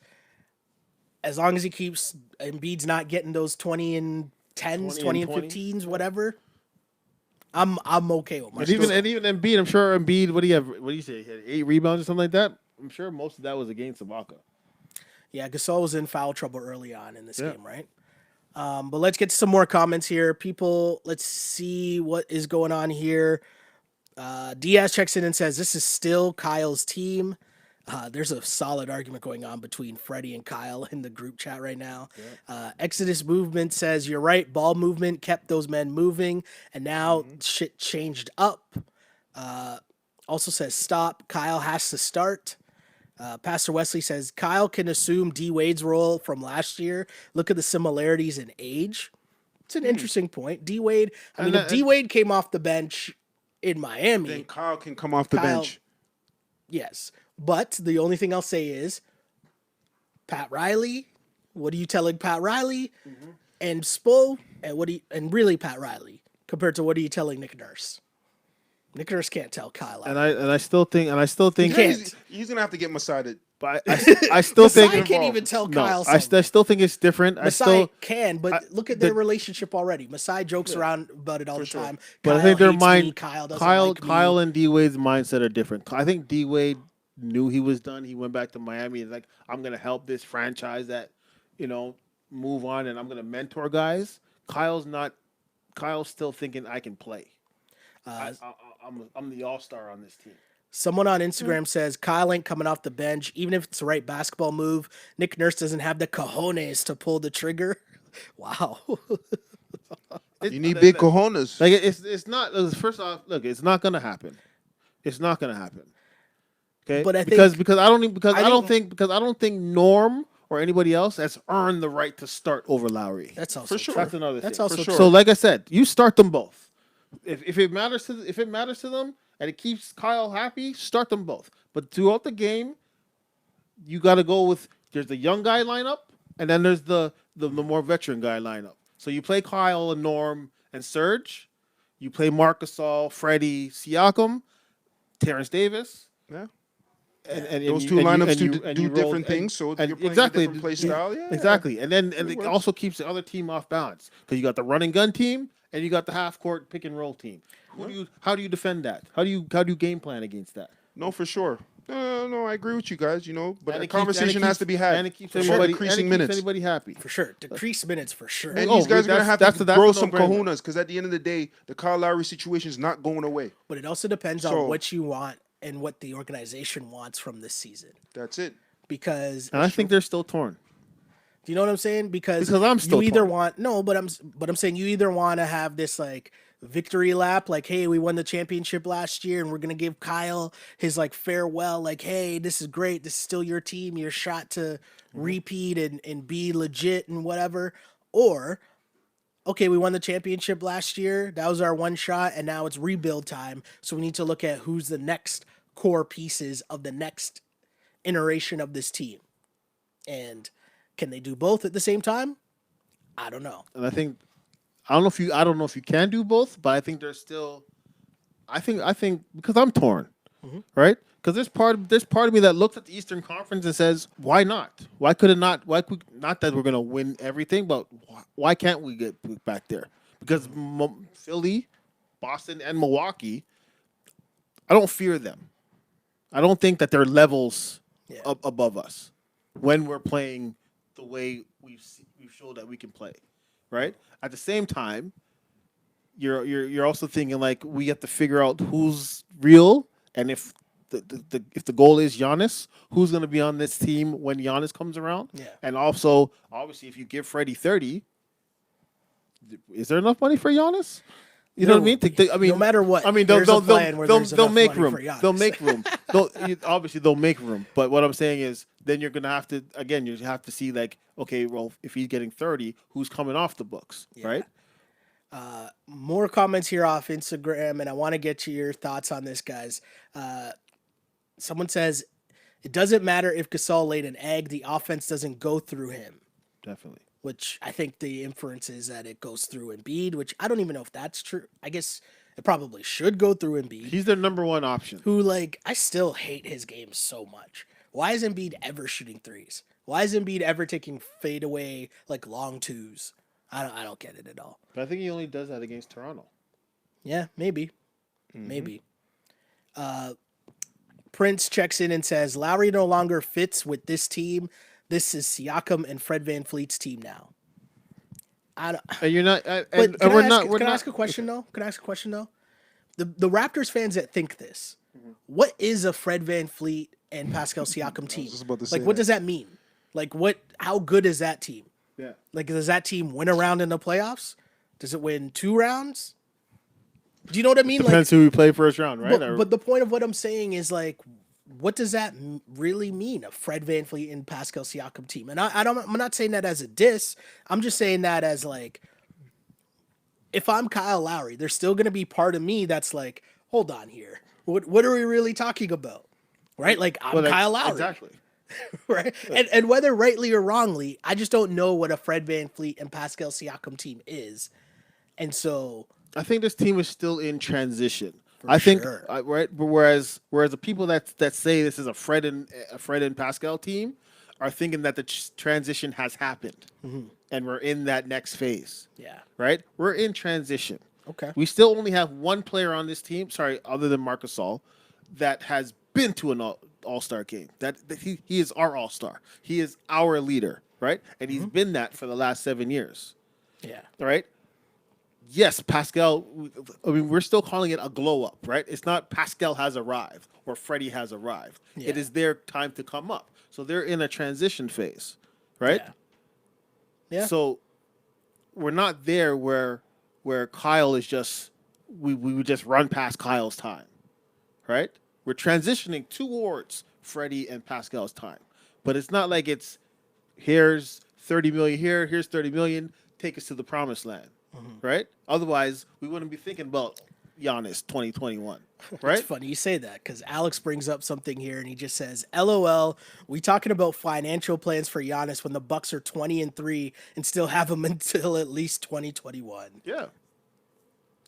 as long as he keeps Embiid's not getting those 20 and 10s, 20 and 15s, whatever, I'm okay with And even Embiid, I'm sure Embiid, what do you say? He had 8 rebounds or something like that? I'm sure most of that was against Ibaka. Yeah, Gasol was in foul trouble early on in this Yeah. game, right? But let's get to some more comments here. People, let's see what is going on here. Diaz checks in and says, this is still Kyle's team. There's a solid argument going on between Freddie and Kyle in the group chat right now. Exodus Movement says, you're right, ball movement kept those men moving, and now shit changed up. Also says, stop, Kyle has to start. Pastor Wesley says, Kyle can assume D Wade's role from last year. Look at the similarities in age. It's an interesting point. D Wade, if D Wade came off the bench in Miami, then Kyle can come off the bench. Yes. But the only thing I'll say is Pat Riley, what are you telling Pat Riley? And Spo, and really Pat Riley, compared to what are you telling Nick Nurse? Nick Nurse can't tell Kyle. And I still think he's gonna have to get Masai. But I still think Masai can't even tell Kyle. I still think it's different. Masai can, but look at their relationship already. Masai jokes around about it all the time. But Kyle I think their hates mind, me, Kyle doesn't like me. Kyle and D Wade's mindset are different. I think D Wade knew he was done. He went back to Miami and like, I'm gonna help this franchise that, move on, and I'm gonna mentor guys. Kyle's still thinking I can play. I'm the all-star on this team. Someone on Instagram says Kyle ain't coming off the bench, even if it's the right basketball move. Nick Nurse doesn't have the cojones to pull the trigger. Wow. You need big cojones. Like it's not. First off, look, it's not gonna happen. It's not gonna happen. Okay, but I don't think Norm or anybody else has earned the right to start over Lowry. That's also for sure. That's another thing. That's also for sure. So, like I said, you start them both. If it matters to them and it keeps Kyle happy, start them both. But throughout the game, you got to go with there's the young guy lineup and then there's the more veteran guy lineup. So you play Kyle and Norm and Serge. You play Marc Gasol, Freddie, Siakam, Terrence Davis. Yeah. And those two lineups do different things, so you're playing a different play style. Yeah, exactly. And it also keeps the other team off balance because you got the run and gun team and you got the half court pick and roll team. How do you defend that? How do you game plan against that? No, for sure. No, I agree with you guys. But the conversation has to be had. And it keeps anybody happy for sure. Decrease minutes for sure. And these guys are gonna have to grow some kahunas because at the end of the day, the Kyle Lowry situation is not going away. But it also depends on what you want and what the organization wants from this season. That's it. Because I think they're still torn. Do you know what I'm saying? Because I'm still you either torn. I'm saying you either want to have this like victory lap, like, hey, we won the championship last year and we're gonna give Kyle his like farewell, like, hey, this is great, this is still your team, your shot to repeat and be legit and whatever. Or okay, we won the championship last year, that was our one shot, and now it's rebuild time, so we need to look at who's the next core pieces of the next iteration of this team. And can they do both at the same time? I don't know. And I don't know if you can do both, but I think there's still I think because I'm torn. Right? Because there's part of me that looks at the Eastern Conference and says, why not? Why could it not? Not that we're going to win everything, but why can't we get back there? Because Philly, Boston, and Milwaukee, I don't fear them. I don't think that they're levels above us when we're playing the way we've showed that we can play, right? At the same time, you're also thinking like we have to figure out who's real, and if the goal is Giannis, who's going to be on this team when Giannis comes around? Yeah. And also, obviously, if you give Freddie 30, is there enough money for Giannis? You know what I mean? No matter what. I mean, they'll make room. They'll make room. Obviously, they'll make room. But what I'm saying is, then you're gonna have to you have to see like, okay, well, if he's getting 30, who's coming off the books, right? More comments here off Instagram, and I want to get to your thoughts on this, guys. Someone says it doesn't matter if Gasol laid an egg; the offense doesn't go through him. Definitely. Which I think the inference is that it goes through Embiid, which I don't even know if that's true. I guess it probably should go through Embiid. He's their number one option. Who, like, I still hate his game so much. Why is Embiid ever shooting threes? Why is Embiid ever taking fadeaway, like, long twos? I don't get it at all. But I think he only does that against Toronto. Yeah, maybe. Maybe. Prince checks in and says, Lowry no longer fits with this team. This is Siakam and Fred VanVleet's team now. And you're not. Can I ask a question though? The Raptors fans that think this, what is a Fred VanVleet and Pascal Siakam team? just about to Like, say what that. does that mean? Like, how good is that team? Yeah. Like, does that team win a round in the playoffs? Does it win 2 rounds? Do you know what I mean? Depends who we play first round, right? But the point of what I'm saying is, like, what does that really mean, a Fred VanVleet and Pascal Siakam team? And I'm not saying that as a diss. I'm just saying that as, like, if I'm Kyle Lowry, there's still going to be part of me that's like, hold on here. What are we really talking about? Right? Like, I'm Kyle Lowry. Exactly. Right? And whether rightly or wrongly, I just don't know what a Fred VanVleet and Pascal Siakam team is. And so I think this team is still in transition. sure. Right. But whereas the people that say this is a Fred and Pascal team are thinking that the transition has happened, and we're in that next phase. Yeah. Right. We're in transition. Okay. We still only have one player on this team. Sorry, other than Marc Gasol, that has been to an all-star game. That he is our all-star. He is our leader. Right. And he's been that for the last 7 years. Yeah. Right. Yes, Pascal. I mean, we're still calling it a glow up, right? It's not Pascal has arrived or Freddie has arrived. Yeah. It is their time to come up. So they're in a transition phase, right? Yeah. So we're not there where Kyle is just we would just run past Kyle's time, right? We're transitioning towards Freddie and Pascal's time, but it's not like it's here's 30 million here, here's 30 million, take us to the promised land. Right? Otherwise, we wouldn't be thinking about Giannis 2021. Right? It's funny you say that because Alex brings up something here and he just says, LOL, we talking about financial plans for Giannis when the Bucks are 20-3 and still have him until at least 2021. Yeah.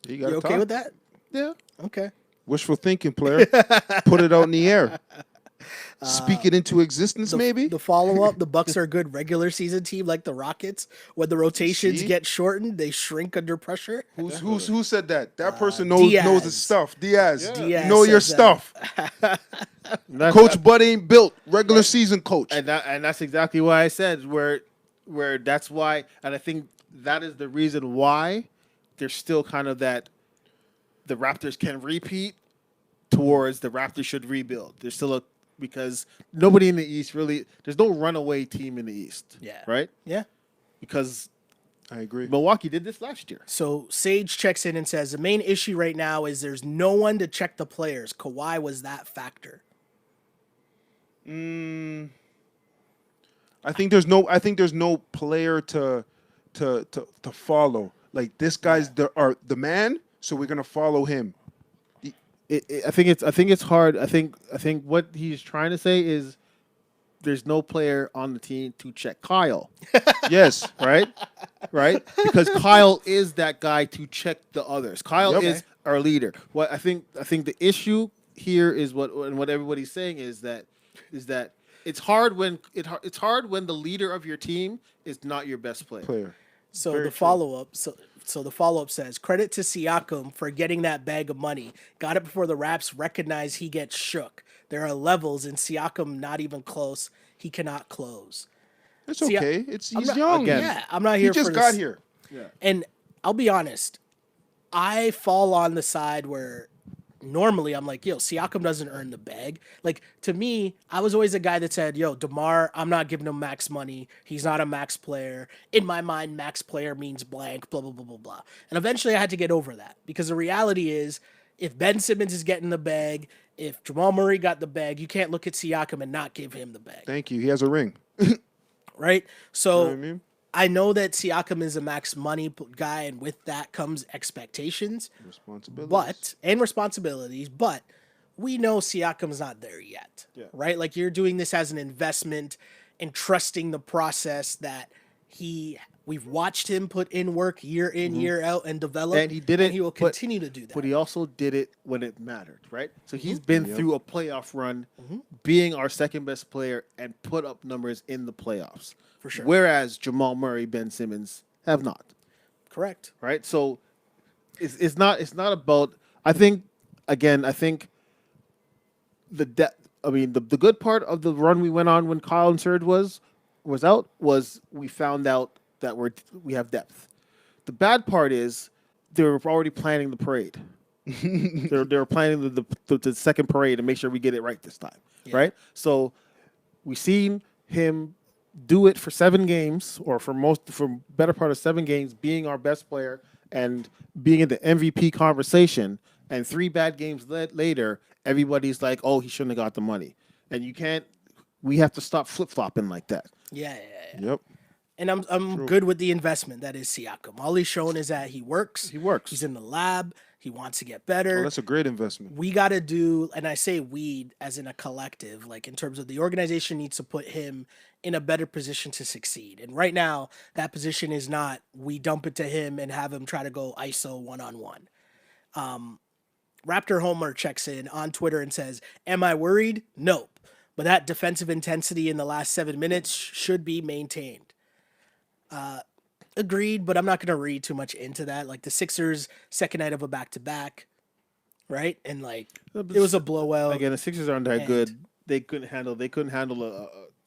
You okay with that? Yeah. Okay. Wishful thinking, player. Put it out in the air. Speak it into existence, maybe. The follow-up, the Bucks are a good regular season team like the Rockets. When the rotations See? get shortened, they shrink under pressure. Who said that? That person knows his stuff. Diaz. Diaz You know your says stuff. Coach Bud ain't built. Regular season coach. And that's exactly why I said where that's why, and I think that is the reason why there's still kind of that the Raptors can repeat towards the Raptors should rebuild. There's still because nobody in the East really, there's no runaway team in the East. Yeah. Right? Yeah. Because I agree. Milwaukee did this last year. So Sage checks in and says the main issue right now is there's no one to check the players. Kawhi was that factor. I think there's no player to follow. Like this guy's the man, so we're gonna follow him. I think it's hard. I think what he's trying to say is there's no player on the team to check Kyle. Yes. Right? Because Kyle is that guy to check the others. Kyle is our leader. What I think the issue here is what everybody's saying is that it's hard when it's hard when the leader of your team is not your best player. So Very the true. follow-up so the follow-up says, credit to Siakam for getting that bag of money. Got it before the Raps recognize he gets shook. There are levels, and Siakam not even close. He cannot close. It's See, okay. He's not- young. again, Yeah, I'm not He here just for got this. here. Yeah. And I'll be honest, I fall on the side where normally I'm like, yo, Siakam doesn't earn the bag. Like, to me, I was always a guy that said, yo, DeMar, I'm not giving him max money. He's not a max player. In my mind, max player means blank, blah, blah, blah, blah, blah. And eventually I had to get over that because the reality is if Ben Simmons is getting the bag, if Jamal Murray got the bag, you can't look at Siakam and not give him the bag, Thank you. He has a ring. right? So You know what I mean? I know that Siakam is a max money guy, and with that comes expectations, Responsibility. and responsibilities. But we know Siakam's not there yet, right? Like you're doing this as an investment and trusting the process that we've watched him put in work year in, year out, and develop, And he did it. And he will continue to do that. But he also did it when it mattered, right? So he's been through a playoff run, being our second best player, and put up numbers in the playoffs. For sure. Whereas Jamal Murray, Ben Simmons have not, Correct. right? So it's not about. I think the depth. I mean, the good part of the run we went on when Kyle and Serge was out was we found out that we have depth. The bad part is they were already planning the parade. They were planning the second parade to make sure we get it right this time, right? So we seen him do it for 7 games, or for better part of 7 games, being our best player and being in the MVP conversation. And 3 bad games later, everybody's like, "Oh, he shouldn't have got the money." And you can't. We have to stop flip flopping like that. Yeah. Yep. And I'm good with the investment that is Siakam. All he's shown is that he works. He works. He's in the lab. He wants to get Oh, better. that's a great investment. We got to do, and I say we as in a collective, like in terms of the organization needs to put him in a better position to succeed. And right now, that position is not we dump it to him and have him try to go ISO one-on-one. Raptor Homer checks in on Twitter and says, "Am I worried? Nope. But that defensive intensity in the last 7 minutes should be maintained." Agreed, but I'm not going to read too much into that. Like the Sixers' second night of a back-to-back, right? And like it was a blowout. Again, the Sixers aren't that good. They couldn't handle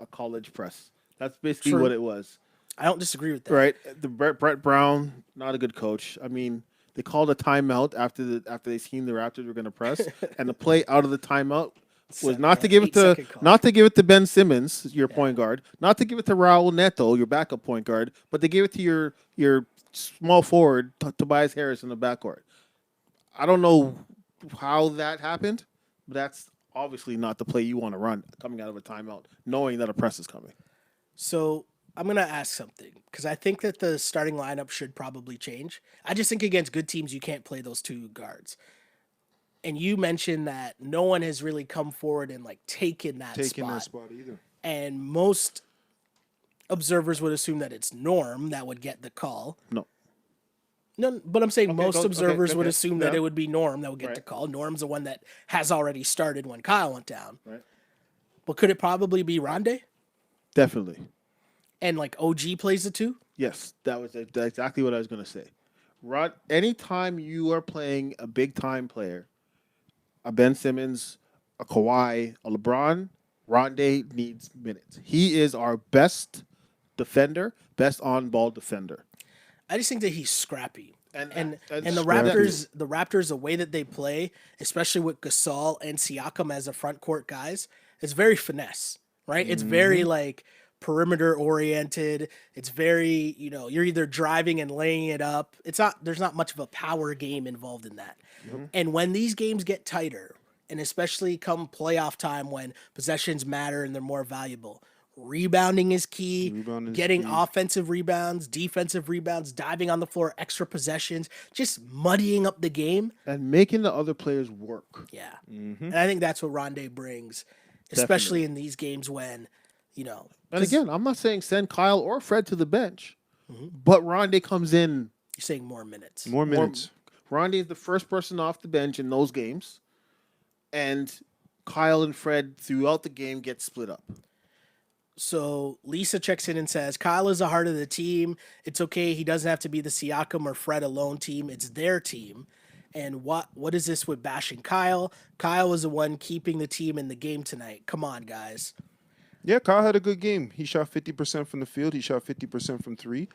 a college press. That's basically what it was. I don't disagree with that. Right. The Brett Brown, not a good coach. I mean, they called a timeout after they seen the Raptors were going to press, and the play out of the timeout was not to give it to Ben Simmons, your point guard, not to give it to Raul Neto, your backup point guard, but they gave it to your small forward Tobias Harris in the backcourt. I don't know how that happened, but that's obviously not the play you want to run coming out of a timeout, knowing that a press is coming. So I'm going to ask something because I think that the starting lineup should probably change. I just think against good teams, you can't play those 2 guards. And you mentioned that no one has really come forward and like taken that spot either. And most observers would assume that it's Norm that would get the call. No, but I'm saying most observers would assume that it would be Norm that would get the call. Norm's the one that has already started when Kyle went down. Right. But could it probably be Rondae? Definitely. And like OG plays the 2? Yes, that's exactly what I was going to say. Anytime you are playing a big-time player, a Ben Simmons, a Kawhi, a LeBron, Rondae needs minutes. He is our best defender, best on-ball defender. I just think that he's scrappy. And the Raptors, the way that they play, especially with Gasol and Siakam as the front court guys, it's very finesse, right? It's very like perimeter oriented. It's very, you're either driving and laying it up. There's not much of a power game involved in that. And when these games get tighter, and especially come playoff time when possessions matter and they're more valuable, rebounding is key. Getting offensive rebounds, defensive rebounds, diving on the floor, extra possessions, just muddying up the game. And making the other players work. Yeah. And I think that's what Rondae brings, especially in these games when, And again, I'm not saying send Kyle or Fred to the bench, but Rondae comes in. You're saying more minutes. Rondae is the first person off the bench in those games, and Kyle and Fred throughout the game get split up. So Lisa checks in and says, Kyle is the heart of the team. It's okay. He doesn't have to be the Siakam or Fred alone team. It's their team. And what is this with bashing Kyle? Kyle was the one keeping the team in the game tonight. Come on, guys. Yeah, Kyle had a good game. He shot 50% from the field. He shot 50% from 3.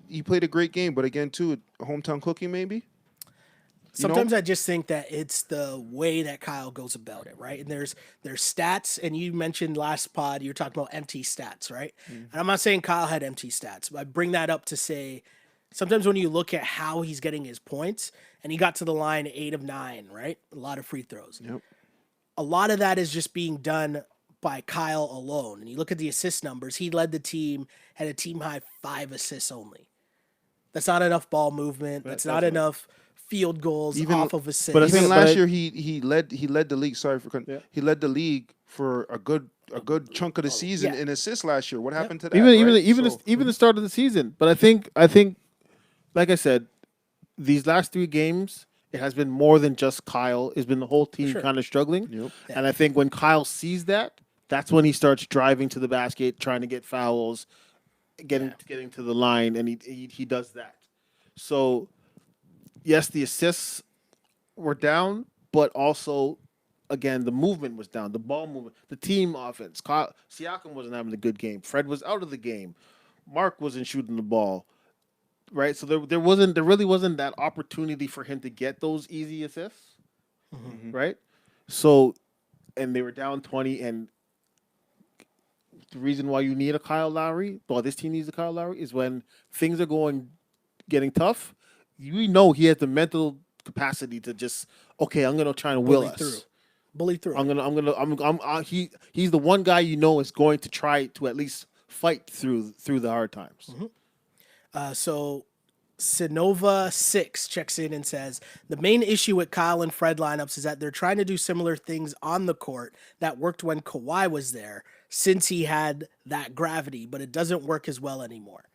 He played a great game, but again, too, a hometown cookie maybe? Sometimes I just think that it's the way that Kyle goes about it, right? And there's stats, and you mentioned last pod, you were talking about empty stats, right? And I'm not saying Kyle had empty stats, but I bring that up to say sometimes when you look at how he's getting his points, and he got to the line 8 of 9, right? A lot of free throws. Yep. A lot of that is just being done by Kyle alone. And you look at the assist numbers, he led the team, had a team high 5 assists only. That's not enough ball movement. That's not enough field goals off of assists. But even last year, he led the league. Sorry for cutting. Yeah. He led the league for a good chunk of the season in assists last year. What happened to that? Even the start of the season. But I think, like I said, these last 3 games, it has been more than just Kyle. It's been the whole team kind of struggling. Yep. Yeah. And I think when Kyle sees that, that's when he starts driving to the basket, trying to get fouls, getting to the line, and he does that. So, yes, the assists were down, but also, again, the movement was down. The ball movement, the team offense. Siakam wasn't having a good game. Fred was out of the game. Mark wasn't shooting the ball. right? So there really wasn't that opportunity for him to get those easy assists, right? So, and they were down 20, and the reason why you need a Kyle Lowry, well, this team needs a Kyle Lowry, is when things are getting tough. You know he has the mental capacity to just, okay, I'm gonna try and will us. Bully through. He's the one guy is going to try to at least fight through the hard times. So Sinova 6 checks in and says the main issue with Kyle and Fred lineups is that they're trying to do similar things on the court that worked when Kawhi was there, since he had that gravity, but it doesn't work as well anymore.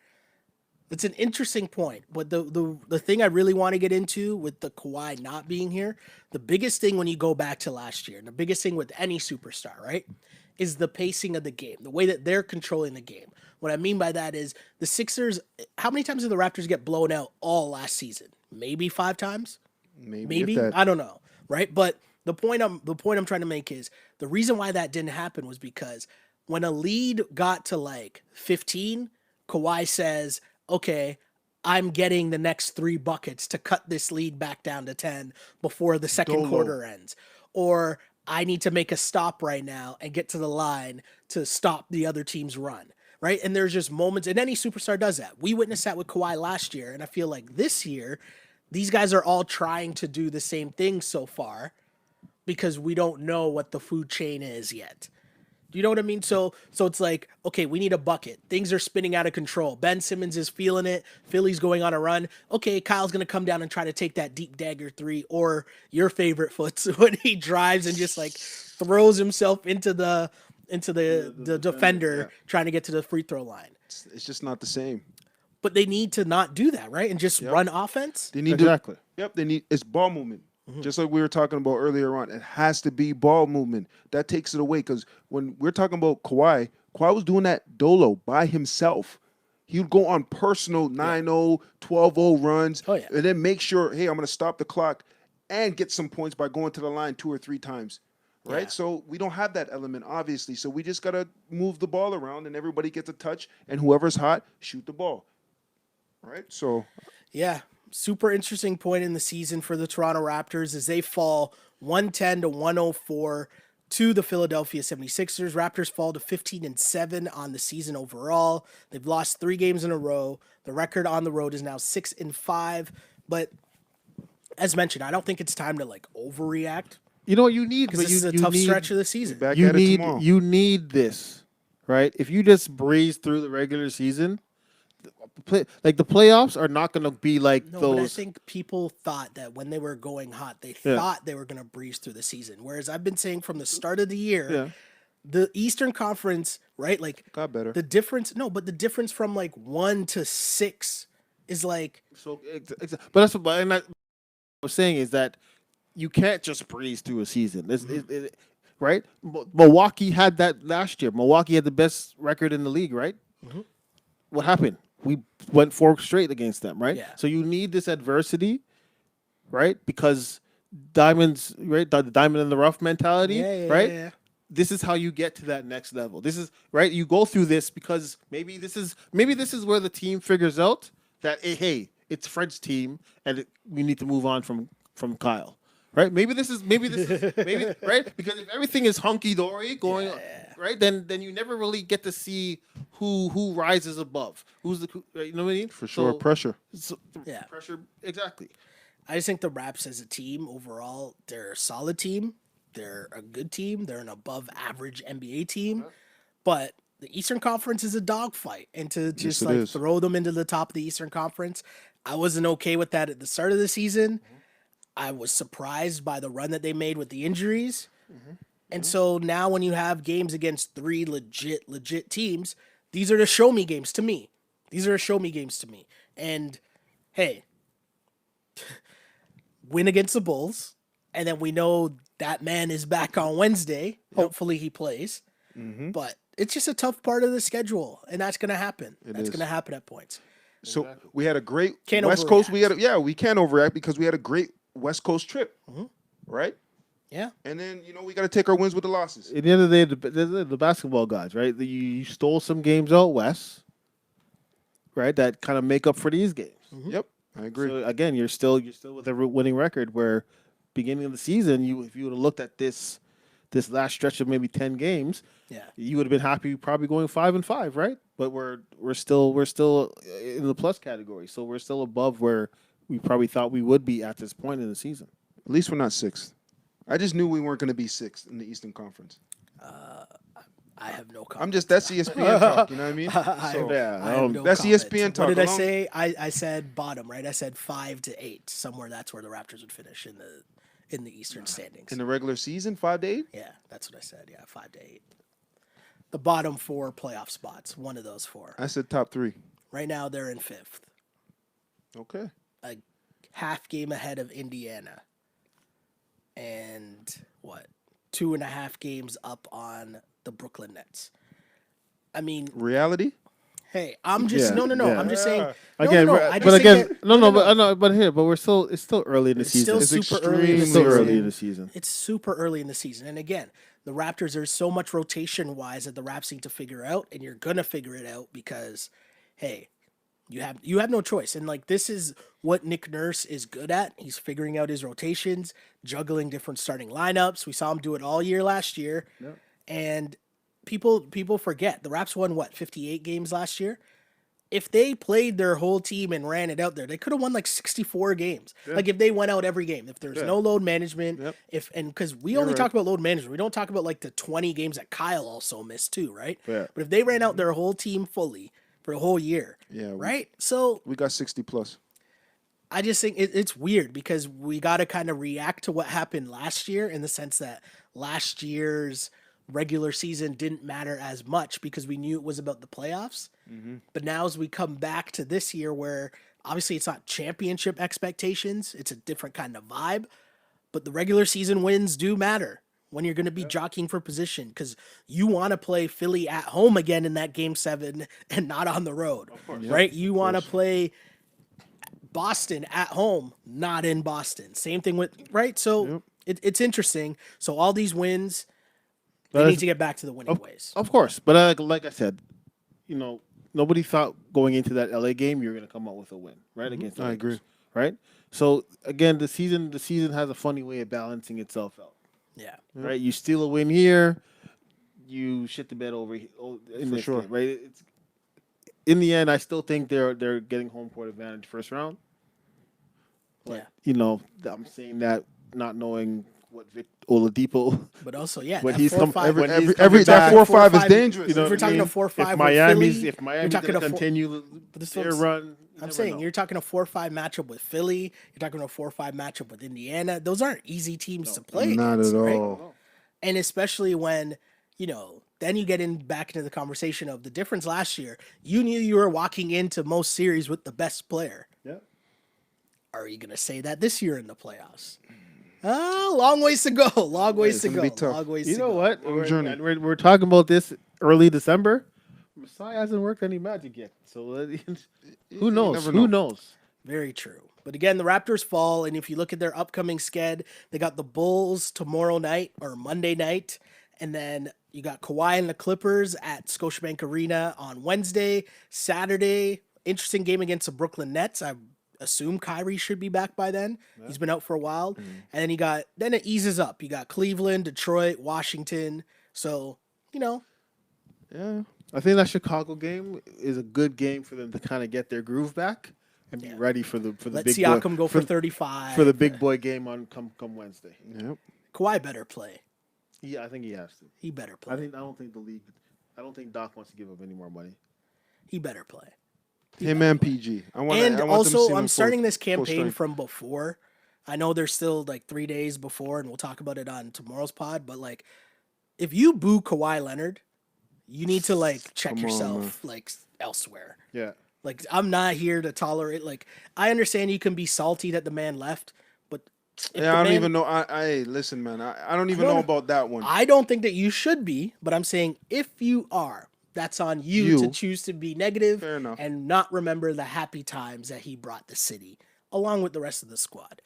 It's an interesting point, but the thing I really want to get into with the Kawhi not being here, the biggest thing when you go back to last year, and the biggest thing with any superstar, right, is the pacing of the game, the way that they're controlling the game. What I mean by that is the Sixers, how many times did the Raptors get blown out all last season? Maybe 5 times? Maybe? I don't know, right? But the point I'm trying to make is the reason why that didn't happen was because when a lead got to like 15, Kawhi says, okay, I'm getting the next 3 buckets to cut this lead back down to 10 before the second quarter ends. Or I need to make a stop right now and get to the line to stop the other team's run, right? And there's just moments, and any superstar does that. We witnessed that with Kawhi last year, and I feel like this year, these guys are all trying to do the same thing so far because we don't know what the food chain is yet. Do you know what I mean? So it's like, okay, we need a bucket. Things are spinning out of control. Ben Simmons is feeling it. Philly's going on a run. Okay, Kyle's going to come down and try to take that deep dagger 3, or your favorite Foots when he drives and just like throws himself into the defender trying to get to the free throw line. It's just not the same. But they need to not do that, right? And just run offense. They need it's ball movement. Just like we were talking about earlier on, it has to be ball movement. That takes it away, because when we're talking about Kawhi was doing that dolo by himself. He would go on personal 9-0, 12-0 runs, and then make sure, hey, I'm going to stop the clock and get some points by going to the line 2 or 3 times, right? Yeah. So we don't have that element, obviously. So we just got to move the ball around, and everybody gets a touch, and whoever's hot, shoot the ball, right? So, yeah. Super interesting point in the season for the Toronto Raptors as they fall 110 to 104 to the Philadelphia 76ers. Raptors fall to 15-7 on the season overall. They've lost 3 games in a row. The record on the road is now 6-5. But as mentioned, I don't think it's time to like overreact. You know what you need? Because this is a tough stretch of the season. You need this, right? If you just breeze through the regular season, the playoffs are not going to be like those. But I think people thought that when they were going hot, they thought they were going to breeze through the season. Whereas I've been saying from the start of the year, the Eastern Conference, right? Like got better. The difference from like 1 to 6 is like so. But what I was saying is that you can't just breeze through a season. Right? Milwaukee had that last year. Milwaukee had the best record in the league, right? Mm-hmm. What happened? We went 4 straight against them, right? Yeah. So you need this adversity, right? Because diamonds, right? The diamond in the rough mentality, right? Yeah. This is how you get to that next level. This is right. You go through this because maybe this is where the team figures out that hey, it's Fred's team, and we need to move on from Kyle. Right? Maybe this is right, because if everything is hunky dory going right, then you never really get to see who rises above. Who's the you know what I mean? For sure, pressure. Pressure exactly. I just think the Raps as a team overall, they're a solid team. They're a good team. They're an above average NBA team. But the Eastern Conference is a dogfight, and to just throw them into the top of the Eastern Conference, I wasn't okay with that at the start of the season. I was surprised by the run that they made with the injuries. And so now when you have games against 3 legit teams, these are the show me games to me. And hey, win against the Bulls. And then we know that man is back on Wednesday. Hopefully he plays. But it's just a tough part of the schedule. And that's going to happen. That's going to happen at points. So we had a great West Coast. We can't overreact because we had a great West Coast trip, right? Yeah. And then, we got to take our wins with the losses. At the end of the day, the basketball guys, right? You stole some games out west, right? That kind of make up for these games. Yep, I agree. So again, you're still with a winning record. Where beginning of the season, if you would have looked at this last stretch of maybe 10 games, Yeah. you would have been happy probably going 5-5, right? But we're still in the plus category, so we're still above where we probably thought we would be at this point in the season. At least we're not sixth. I just knew we weren't going to be sixth in the Eastern Conference. I have no comment. I'm just that's ESPN talk. You know what I mean? I have no that's comment. ESPN talk. What did I say? I said bottom, right? I said 5 to 8. Somewhere that's where the Raptors would finish in the Eastern standings. In the regular season, 5 to 8. Yeah, that's what I said. Yeah, 5 to 8. The bottom 4 playoff spots. One of those 4. I said top 3. Right now they're in 5th. Okay. A half game ahead of Indiana. And 2.5 games up on the Brooklyn Nets. I mean, reality. Hey, I'm just no. Yeah. I'm just saying. Again, but we're still. It's still early in the season. Still It's super early. It's still early in the season. It's super early in the season, and again, the Raptors. There's so much rotation wise that the Raps need to figure out, and you're gonna figure it out because, hey, you have no choice. And like this is what Nick Nurse is good at. He's figuring out his rotations, juggling different starting lineups. We saw him do it all year last year, and people forget the Raps won 58 games last year. If they played their whole team and ran it out there, they could have won like 64 games. Yeah. Like if they went out every game, if there's no load management, because we only talk about load management, we don't talk about like the 20 games that Kyle also missed too, right? Yeah. But if they ran out their whole team fully for a whole year, right? So we got 60 plus. I just think it's weird because we got to kind of react to what happened last year in the sense that last year's regular season didn't matter as much because we knew it was about the playoffs. Mm-hmm. But now as we come back to this year where obviously it's not championship expectations, it's a different kind of vibe, but the regular season wins do matter when you're going to be jockeying for position because you want to play Philly at home again in that game 7 and not on the road, right? You want to play Boston at home, not in Boston. Same thing with, right? So it's interesting. So all these wins, they need to get back to the winning ways. Of course. But like I said, nobody thought going into that LA game you're going to come out with a win, right? Against the Lakers, agree. Right? So again, the season has a funny way of balancing itself out. Yeah. Right? You steal a win here, you shit the bed over in this sure. game, right? In the end, I still think they're getting home court advantage first round. But, I'm saying that not knowing what Vic Oladipo. But also, when he's come, every that 4-5 is dangerous. If we're talking a 4-5 if Miami's going to continue their run. I'm saying you're talking a 4-5 matchup with Philly. You're talking a 4-5 matchup with Indiana. Those aren't easy teams to play not against, at right? all. And especially when, then you get back into the conversation of the difference last year. You knew you were walking into most series with the best player. Yeah. Are you going to say that this year in the playoffs? Long ways to go. Long ways to go. Long ways to go. You know what? We're talking about this early December. Masai hasn't worked any magic yet. So who knows? Who knows? Very true. But again, the Raptors fall, and if you look at their upcoming sched, they got the Bulls tomorrow night or Monday night, and then you got Kawhi and the Clippers at Scotiabank Arena on Wednesday. Saturday, interesting game against the Brooklyn Nets. I assume Kyrie should be back by then. Yeah. He's been out for a while. Mm-hmm. And then it eases up. You got Cleveland, Detroit, Washington. So, Yeah. I think that Chicago game is a good game for them to kind of get their groove back and be ready for the Let big Siakam boy, go for 35 for the big boy game on come Wednesday. Yep. Kawhi better play. Yeah, I think he has to. He better play. I don't think Doc wants to give up any more money. He better play. Him and PG. I'm starting this campaign from before. I know there's still like 3 days before, and we'll talk about it on tomorrow's pod. But like, if you boo Kawhi Leonard, you need to check yourself elsewhere. Yeah. Like, I'm not here to tolerate. Like, I understand you can be salty that the man left, but I don't even know. Listen, man. I don't even know about that one. I don't think that you should be, but I'm saying if you are, that's on you to choose to be negative and not remember the happy times that he brought the city, along with the rest of the squad.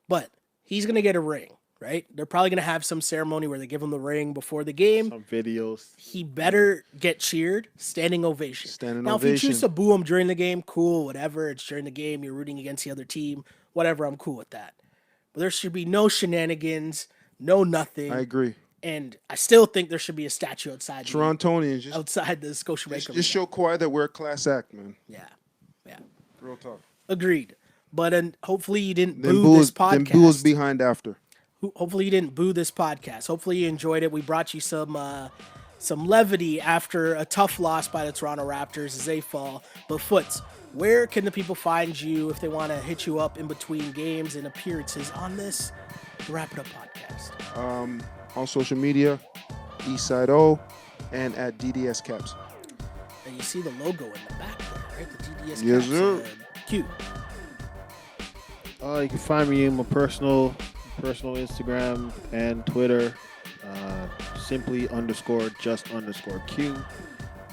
But he's going to get a ring. right? They're probably going to have some ceremony where they give him the ring before the game. Some videos. He better get cheered, standing ovation. Standing now, ovation. if you choose to boo him during the game, cool, whatever. It's during the game. You're rooting against the other team. Whatever, I'm cool with that. But there should be no shenanigans, no nothing. I agree. And I still think there should be a statue outside Torontonians, just outside the Scotiabank. just show Kawhi that we're a class act, man. Yeah. Real talk. Agreed. But hopefully you didn't boo this podcast. Then boo us behind after. Hopefully you didn't boo this podcast. Hopefully you enjoyed it. We brought you some levity after a tough loss by the Toronto Raptors as they fall. But Foots, where can the people find you if they want to hit you up in between games and appearances on this Wrap It Up podcast? On social media, Eastside O, and at DDS Caps. And you see the logo in the back there, right? The DDS Yes, Caps, sir. Q. You can find me in my personal Instagram and Twitter, simply _just_Q. And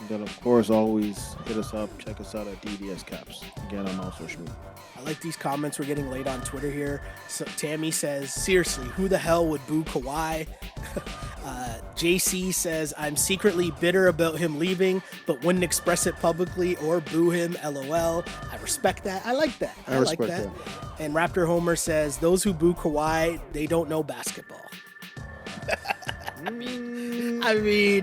then, of course, always hit us up. Check us out at DDS Caps. Again, on all social media. I like these comments we're getting late on Twitter here. So Tammy says, seriously, who the hell would boo Kawhi? JC says, I'm secretly bitter about him leaving, but wouldn't express it publicly or boo him, LOL. I respect that. I like that. I like respect that. And Raptor Homer says, those who boo Kawhi, they don't know basketball. I mean,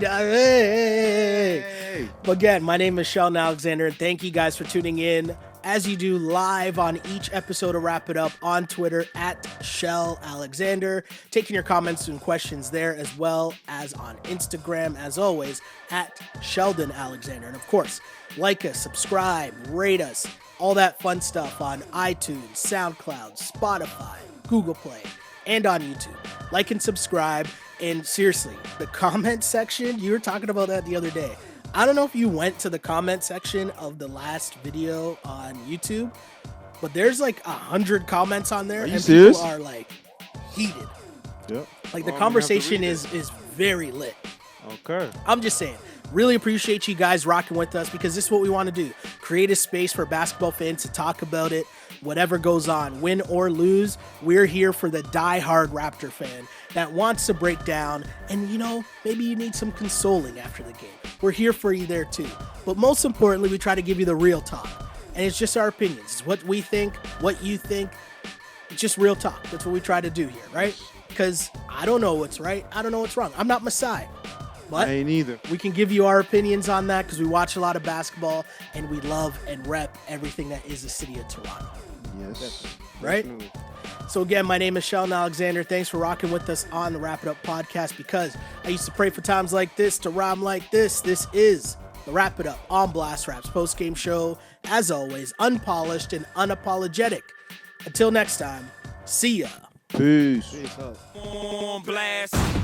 hey. Again, my name is Sheldon Alexander, and thank you guys for tuning in. As you do live on each episode of Wrap It Up on Twitter at Shell Alexander, taking your comments and questions there as well as on Instagram, as always, at Sheldon Alexander. And of course, like us, subscribe, rate us, all that fun stuff on iTunes, SoundCloud, Spotify, Google Play, and on YouTube. Like and subscribe. And seriously, the comment section, you were talking about that the other day. I don't know if you went to the comment section of the last video on YouTube, but there's like 100 comments on there. You and serious? People are like heated. Yep. Like the conversation is very lit. Okay. I'm just saying, really appreciate you guys rocking with us because this is what we want to do. Create a space for basketball fans to talk about it, whatever goes on, win or lose. We're here for the diehard Raptor fan that wants to break down and, maybe you need some consoling after the game. We're here for you there too. But most importantly, we try to give you the real talk. And it's just our opinions. It's what we think, what you think. It's just real talk. That's what we try to do here, right? Because I don't know what's right. I don't know what's wrong. I'm not Masai. But I ain't either. we can give you our opinions on that because we watch a lot of basketball and we love and rep everything that is the city of Toronto. Yes. Right? Definitely. So again, my name is Sheldon Alexander. Thanks for rocking with us on the Wrap It Up podcast because I used to pray for times like this to rhyme like this. This is the Wrap It Up on Blast Rap's postgame show. As always, unpolished and unapologetic. Until next time, see ya. Peace. Peace out. On blast.